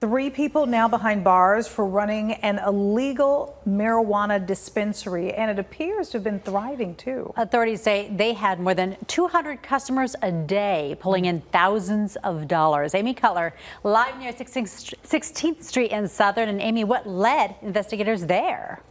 3 people now behind bars for running an illegal marijuana dispensary, and it appears to have been thriving too. Authorities say they had more than 200 customers a day, pulling in thousands of dollars. Amy Cutler, live near 16th Street and Southern. And Amy, what led investigators there?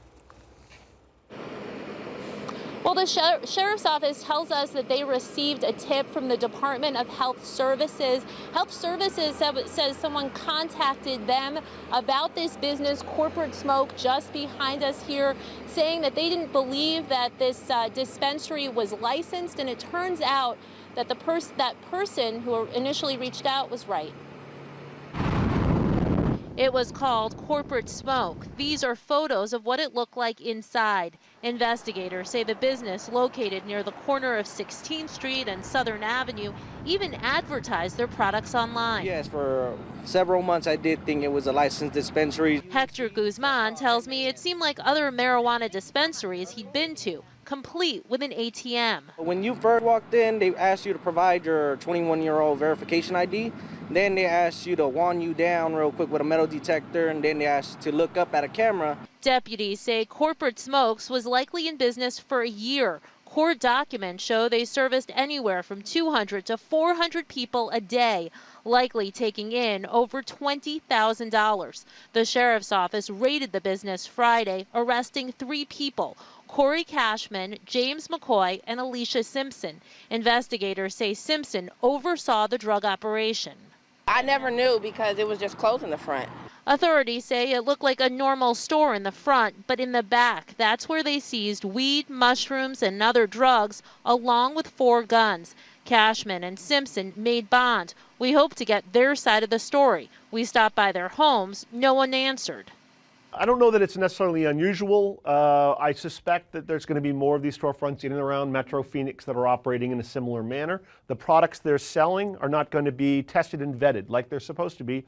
Well, the sheriff's office tells us that they received a tip from the Department of Health Services. Health Services says someone contacted them about this business, Corporate Smoke, just behind us here, saying that they didn't believe that this dispensary was licensed, and it turns out that that person who initially reached out was right. It was called Corporate Smoke. These are photos of what it looked like inside. Investigators say the business, located near the corner of 16th Street and Southern Avenue, even advertised their products online. Yes, for several months I did think it was a licensed dispensary. Hector Guzman tells me it seemed like other marijuana dispensaries he'd been to, complete with an ATM. When you first walked in, they asked you to provide your 21-year-old verification ID. Then they asked you to wand you down real quick with a metal detector, and then they asked you to look up at a camera. Deputies say Corporate Smokes was likely in business for a year. Court documents show they serviced anywhere from 200 to 400 people a day, likely taking in over $20,000. The sheriff's office raided the business Friday, arresting 3 people: Corey Cashman, James McCoy, and Alicia Simpson. Investigators say Simpson oversaw the drug operation. I never knew because it was just closed in the front. Authorities say it looked like a normal store in the front, but in the back, that's where they seized weed, mushrooms, and other drugs, along with 4 guns. Cashman and Simpson made bond. We hope to get their side of the story. We stopped by their homes. No one answered. I don't know that it's necessarily unusual. I suspect that there's going to be more of these storefronts in and around Metro Phoenix that are operating in a similar manner. The products they're selling are not going to be tested and vetted like they're supposed to be.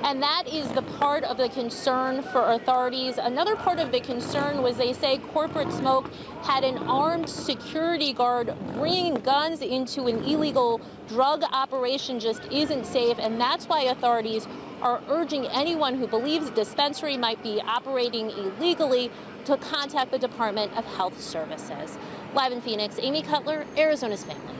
And that is the part of the concern for authorities. Another part of the concern was they say Corporate Smoke had an armed security guard. Bringing guns into an illegal drug operation just isn't safe, and that's why authorities are urging anyone who believes a dispensary might be operating illegally to contact the Department of Health Services. Live in Phoenix, Amy Cutler, Arizona's Family.